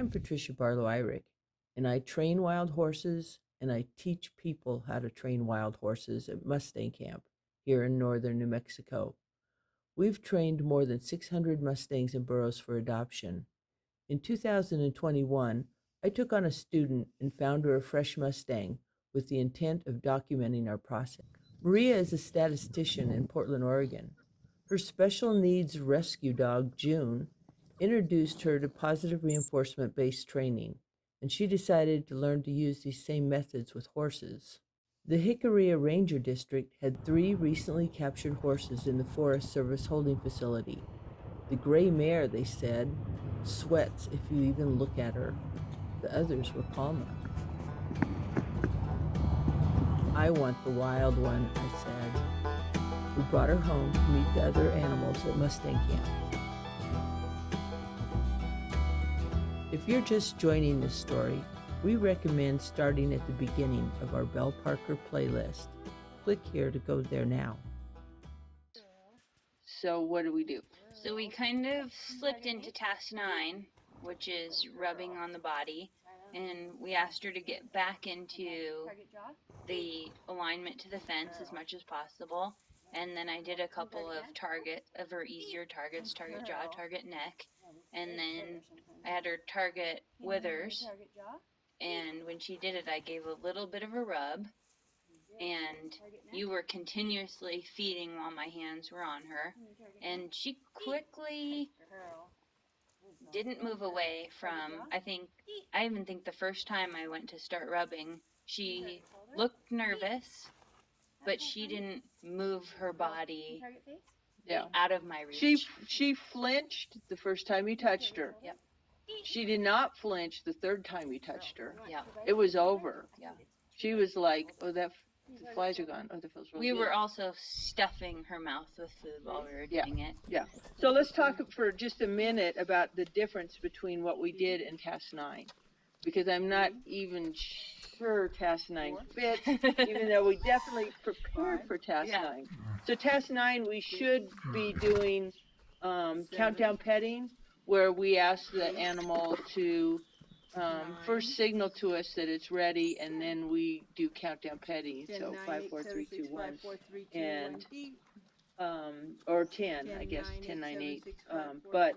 I'm Patricia Barlow-Irick, and I train wild horses and I teach people how to train wild horses at Mustang Camp here in northern New Mexico. We've trained more than 600 Mustangs and burros for adoption. In 2021, I took on a student and found her a fresh Mustang with the intent of documenting our process. Maria is a statistician in Portland, Oregon. Her special needs rescue dog, June, introduced her to positive reinforcement-based training, and she decided to learn to use these same methods with horses. The Jicarilla Ranger District had 3 recently captured horses in the Forest Service holding facility. The gray mare, they said, sweats if you even look at her. The others were calmer. I want the wild one, I said. We brought her home to meet the other animals at Mustang Camp. If you're just joining this story, we recommend starting at the beginning of our Belle Parker playlist. Click here to go there now. So what do we do? So we kind of slipped into task 9, which is rubbing on the body, and we asked her to get back into the alignment to the fence as much as possible. And then I did a couple of her easier targets, target jaw, target neck. And then I had her target withers. And when she did it, I gave a little bit of a rub. And you were continuously feeding while my hands were on her. And she quickly didn't move away from, I even think the first time I went to start rubbing, she looked nervous, but she didn't move her body out of my reach. She flinched the first time you touched her. Yep. She did not flinch the third time you touched her. Yep. It was over. Yeah. She was like, oh, the flies are gone. Oh, that feels really good. We were also stuffing her mouth with food while we were doing it. Yeah. So let's talk for just a minute about the difference between what we did in Task 9. Because I'm not even sure Task 9 fits, even though we definitely prepared for Task 9. So Task 9, we should be doing countdown petting, where we ask the animal to first signal to us that it's ready, and then we do countdown petting. So 5, 4, 3, 2, 1, and or 10, I guess 10, 9, 8. But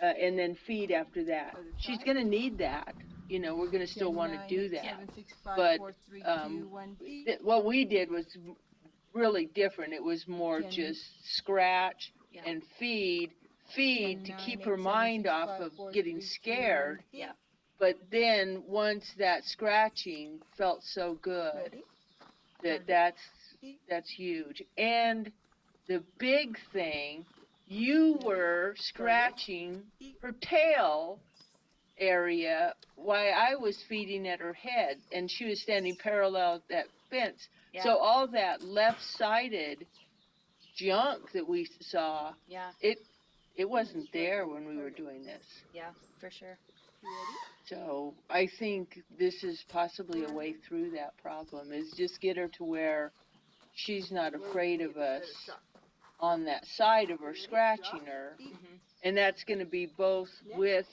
and then feed after that. She's going to need that. You know, we're going to still want to do that. But what we did was really different. It was more just scratch and feed to keep her mind off of getting scared. Yeah. But then once that scratching felt so good, that's huge. And the big thing, you were scratching her tail area while I was feeding at her head, and she was standing parallel at that fence. Yeah. So all that left-sided junk that we saw, it wasn't there when we were doing this. Yeah, for sure. So I think this is possibly a way through that problem, is just get her to where she's not afraid of us on that side of her scratching her. Mm-hmm. And that's going to be both with,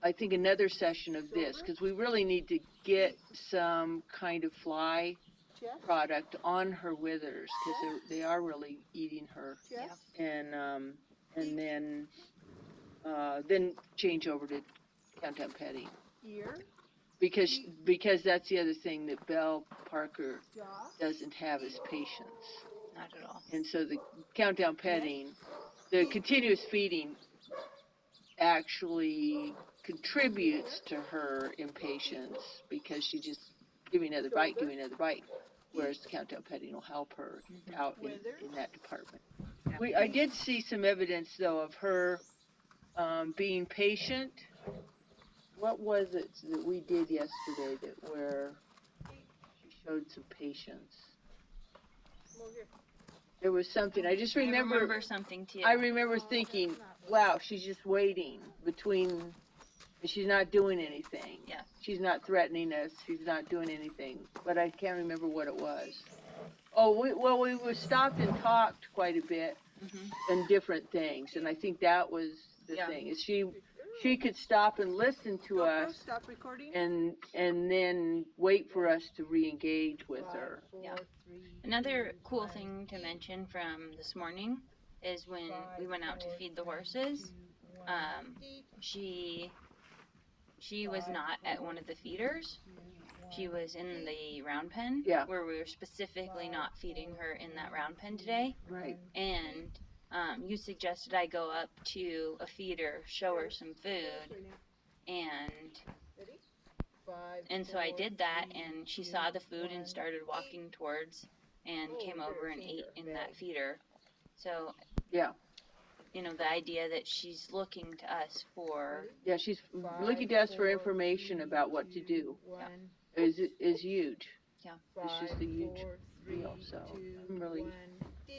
I think, another session of this, because we really need to get some kind of fly product on her withers, because they are really eating her. Yeah. And then change over to countdown petting. Because that's the other thing that Belle Parker doesn't have is patience. Not at all. And so the countdown petting, the continuous feeding actually contributes to her impatience, because she just give me another bite, whereas the countdown petting will help her out in that department. I did see some evidence, though, of her being patient. What was it that we did yesterday where she showed some patience? There was something. I just remember something too. I remember thinking, wow, she's just waiting between, she's not doing anything. Yeah. She's not threatening us. She's not doing anything. But I can't remember what it was. Oh, we were stopped and talked quite a bit and different things. And I think that was the thing. Is she could stop and listen to us Stop recording. and then wait for us to re-engage with her. Yeah. Another cool thing to mention from this morning is when we went out to feed the horses. She was not at one of the feeders. She was in the round pen, Yeah. where we were specifically not feeding her in that round pen today. Right. And you suggested I go up to a feeder, show her some food, and so I did that, and she saw the food and started walking towards and came over and ate in that feeder. So, yeah, you know, the idea that she's looking to us for... Yeah, she's looking to us for information about what to do. Yeah. Is huge. Yeah. It's just a huge deal, so I'm really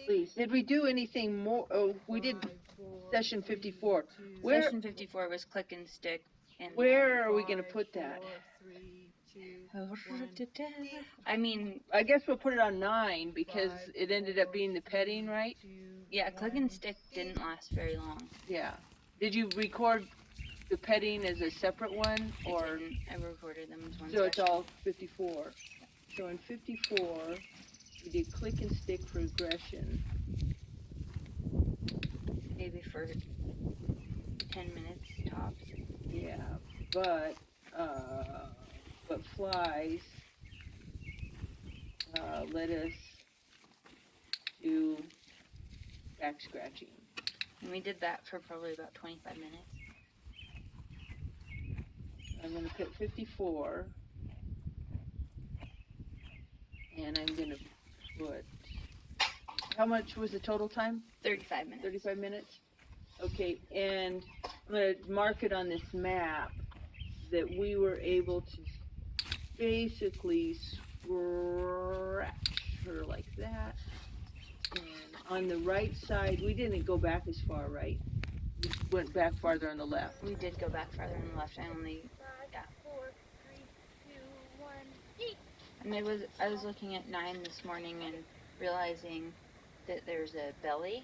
pleased. Did we do anything more? Oh, we did session 54. Session 54 was click and stick. And where are we going to put that? I mean, I guess we'll put it on 9 because it ended up being the petting, right? Yeah, click and stick didn't last very long. Yeah. Did you record the petting as a separate one, or I recorded them as one so it's session. all 54? So in 54, we did click and stick for aggression. Maybe for 10 minutes tops. Yeah, but flies let us do back scratching. And we did that for probably about 25 minutes. I'm going to put 54, and I'm going to put, how much was the total time? 35 minutes. 35 minutes? Okay, and I'm going to mark it on this map that we were able to basically scratch her like that. And on the right side, we didn't go back as far, right? We went back farther on the left. We did go back farther on the left. I only, yeah. 4, 3, 2, 1, eat. And I was looking at 9 this morning and realizing that there's a belly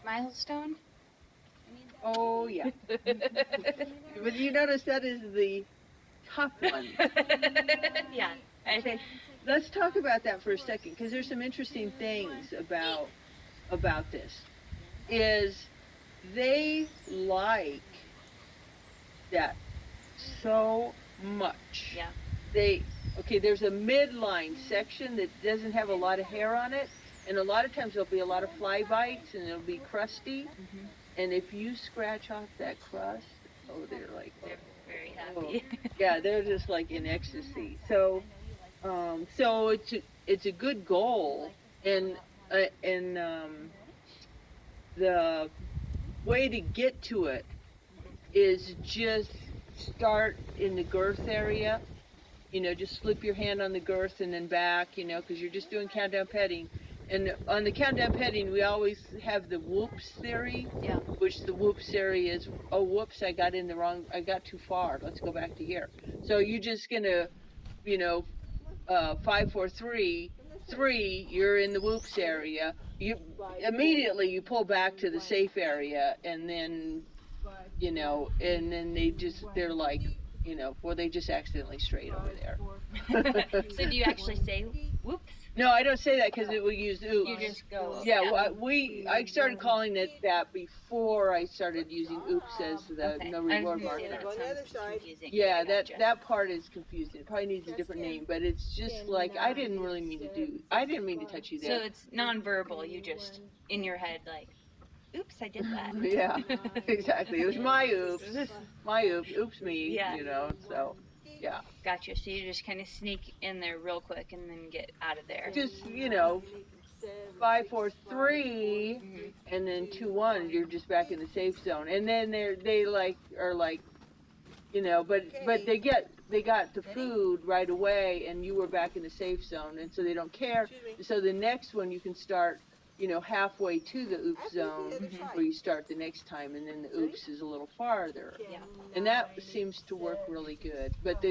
milestone. Oh, yeah. But you notice that is the top one. Yeah. Okay, let's talk about that for a second, because there's some interesting things about this. Is they like that so much. Yeah. There's a midline section that doesn't have a lot of hair on it, and a lot of times there'll be a lot of fly bites, and it'll be crusty. Mm-hmm. And if you scratch off that crust, oh, they're like, They're very happy. yeah, they're just like in ecstasy. So it's a good goal, and the way to get to it is just start in the girth area. You know, just slip your hand on the girth and then back. You know, because you're just doing countdown petting. And on the countdown petting, we always have the whoops theory, Yeah. which the whoops theory is, oh, whoops, I got too far. Let's go back to here. So you're just gonna, 5, 4, 3, 3, you're in the whoops area. You immediately pull back to the safe area, and then, and then they're like, well, they just accidentally strayed over there. So do you actually say whoops? No, I don't say that because it will use oops. You just go. Yeah, well, I started calling it that before I started using oops as the Okay. no I was reward gonna say marker. that On the other sounds side. confusing. Yeah, Gotcha. that part is confusing. It probably needs a different name, but it's just like I didn't mean to touch you So there. it's nonverbal. You just in your head like, oops, I did that. Yeah, exactly. It was my oops, oops me. Yeah. So yeah, Gotcha. So you just kind of sneak in there real quick and then get out of there. just 5, 4, 3. Mhm. And then 2, 1, you're just back in the safe zone. And then they are like, but they got the food right away, and you were back in the safe zone, and so they don't care. So the next one you can start, halfway to the oops zone, where you start the next time, and then the oops is a little farther. Yeah. And that seems to work really good. But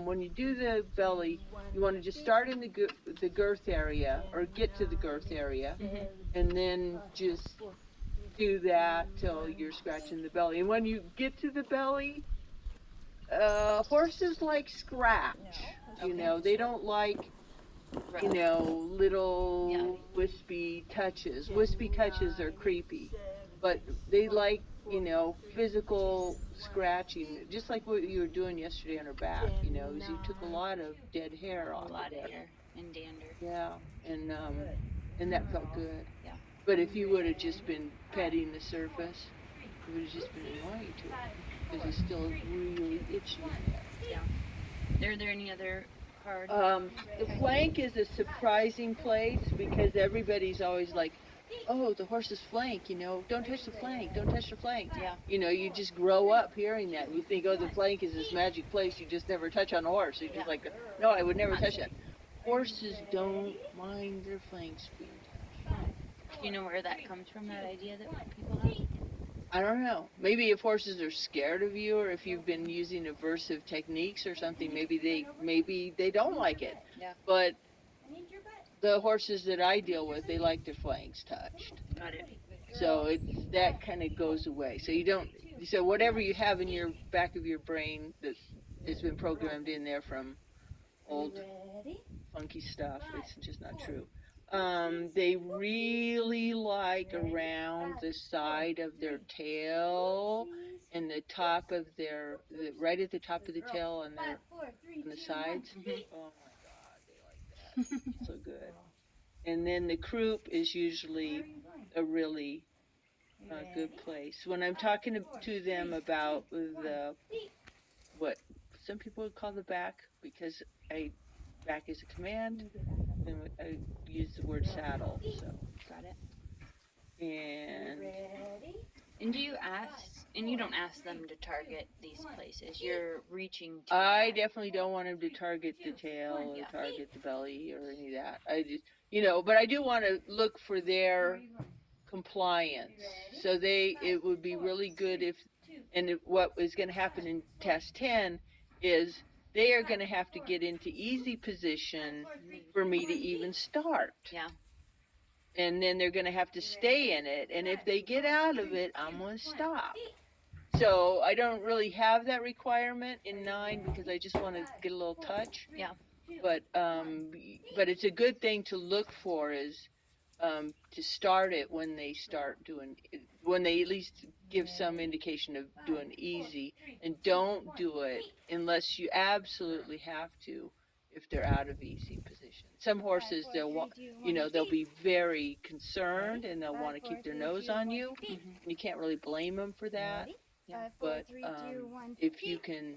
when you do the belly, you want to just start in the girth area, or get to the girth area, Mhm. and then just do that till you're scratching the belly. And when you get to the belly, horses like scratch. You know, they don't like, you know, little wispy touches. Wispy touches are creepy, but they like, you know, physical scratching, just like what you were doing yesterday on her back. You know, is you took a lot of dead hair off. A lot of hair and dander. Yeah, and that felt good. Yeah. But if you would have just been petting the surface, it would have just been annoying to it because it's still really itchy in there. Yeah. Are there any other hard? The flank is a surprising place because everybody's always like, oh, the horse's flank, you know, don't touch the flank, don't touch the flank. Yeah. You know, you just grow up hearing that. You think, oh, the flank is this magic place you just never touch on a horse. You're just like, no, I would never touch it. Horses don't mind their flanks being touched. Do you know where that comes from, that idea that people have? I don't know. Maybe if horses are scared of you, or if you've been using aversive techniques or something, maybe they don't like it. Yeah. But the horses that I deal with, they like their flanks touched. Got it. So that kind of goes away. So you don't. So whatever you have in your back of your brain that has been programmed in there from old funky stuff, it's just not true. They really like around the side of their tail and the top of right at the top of the tail on the sides. Mm-hmm. Oh my God, they like that. So good. And then the croup is usually a really good place. When I'm talking to them about what some people would call the back, because back is a command, then I use the word saddle. So Got it. and do you ask? And you don't ask them to target these places. You're reaching. I definitely don't want them to target the tail or target the belly or any of that. I just, you know, but I do want to look for their compliance. So it would be really good what is going to happen in test 10 is they are going to have to get into easy position for me to even start. Yeah. And then they're going to have to stay in it. And if they get out of it, I'm going to stop. So I don't really have that requirement in 9 because I just want to get a little touch. Yeah. But it's a good thing to look for is to start it when they when they at least give some indication of doing easy, and don't do it unless you absolutely have to if they're out of easy position. Some horses they'll be very concerned and they'll want to keep their nose on you. Mm-hmm. And you can't really blame them for that. Yeah. But if you can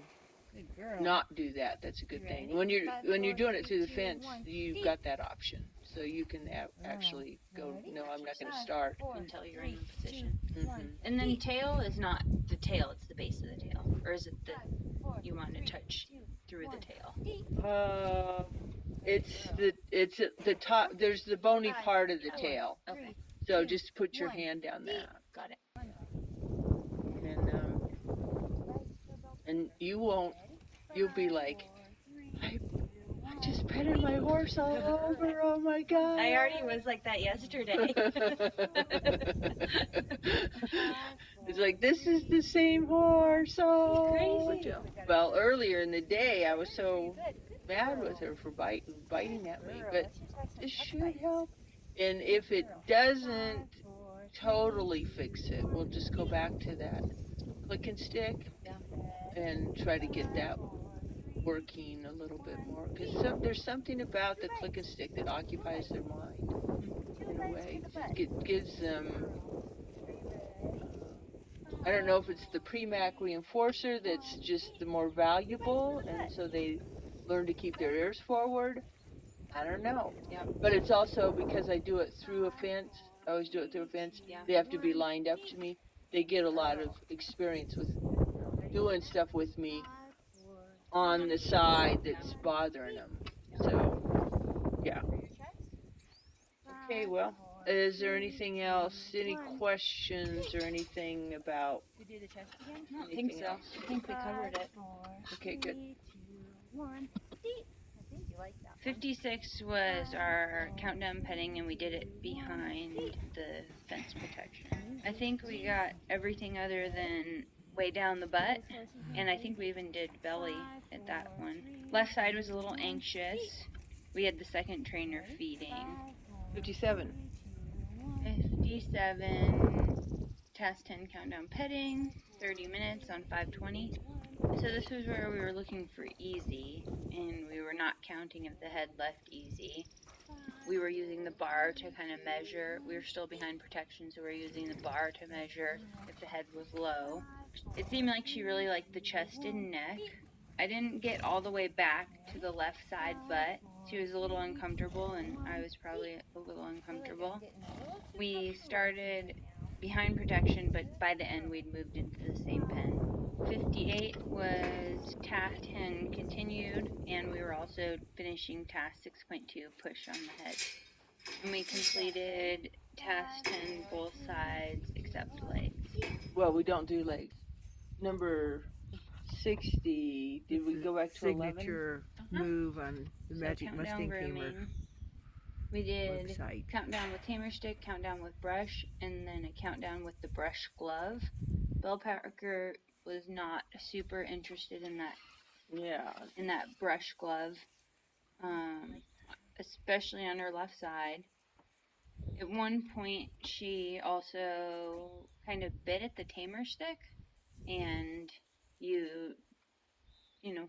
not do that, that's a good thing. When you're doing it through the fence, you've got that option, so you can actually go. No, I'm not going to start Until you're in position. Mm-hmm. And then tail is not the tail; it's the base of the tail, or is it you want to touch through the tail? It's the top. There's the bony part of the tail. Okay. So just put your hand down there. Got it. And you'll be like, I just petted my horse all over, oh my God. I already was like that yesterday. It's like, this is the same horse, oh. Crazy. Well, earlier in the day, I was so mad with her for biting at me, but this should help. And if it doesn't totally fix it, we'll just go back to that click and stick. Yeah. And try to get that working a little bit more, because there's something about the click and stick that occupies their mind in a way. It gives them, I don't know if it's the pre-mac reinforcer that's just the more valuable, and so they learn to keep their ears forward. I don't know. Yeah. But it's also because I do it through a fence. I always do it through a fence. Yeah. They have to be lined up to me. They get a lot of experience with doing stuff with me on the side that's bothering them. So, yeah. Okay, well, is there anything else? Any questions or anything about? I don't think so. I think we covered it. Okay, good. 3, 2, 1, 56 was our countdown petting, and we did it behind the fence protection. I think we got everything other than way down the butt, and I think we even did belly at that one. Left side was a little anxious. We had the second trainer feeding. 57. 57, task 10 countdown petting, 30 minutes on 520. So this was where we were looking for easy, and we were not counting if the head left easy. We were using the bar to kind of measure. We were still behind protection, so we were using the bar to measure if the head was low. It seemed like she really liked the chest and neck. I didn't get all the way back to the left side butt. She was a little uncomfortable, and I was probably a little uncomfortable. We started behind protection, but by the end we'd moved into the same pen. 58 was task 10 continued, and we were also finishing task 6.2 push on the head. And we completed task 10 both sides except legs. Well, we don't do legs. Number 60. Did we go back to 11? Signature move on the So Magic countdown Mustang Tamer grooming. We did website. countdown with tamer stick, countdown with brush, and then a countdown with the brush glove. Belle Parker was not super interested in that brush glove, especially on her left side. At one point, she also kind of bit at the tamer stick, and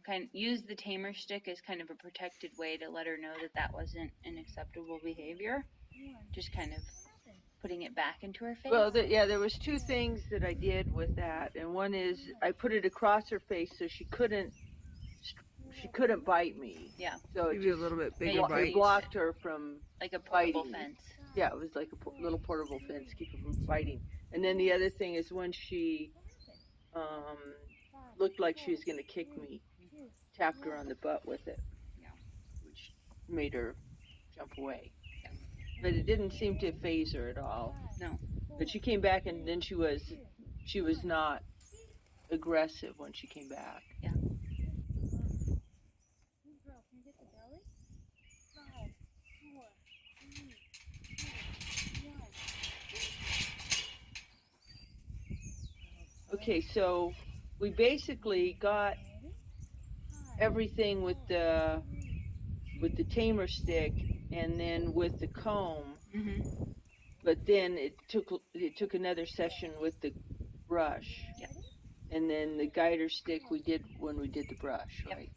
kind of use the tamer stick as kind of a protected way to let her know that that wasn't an acceptable behavior. Just kind of putting it back into her face. Well, there was two things that I did with that, and one is I put it across her face so she couldn't bite me. Yeah. So Give you a little bit bigger you it bite. blocked her from like a portable biting. fence. Yeah, it was like a little portable fence, keep her from biting. And then the other thing is when she looked like she was going to kick me, tapped her on the butt with it, Yeah. which made her jump away. Yeah. But it didn't seem to phase her at all. No. But she came back, and then she was not aggressive when she came back. Yeah. Okay, so we basically got everything with the tamer stick and then with the comb, but then it took another session with the brush. Yep. And then the guider stick we did when we did the brush, Yep. right?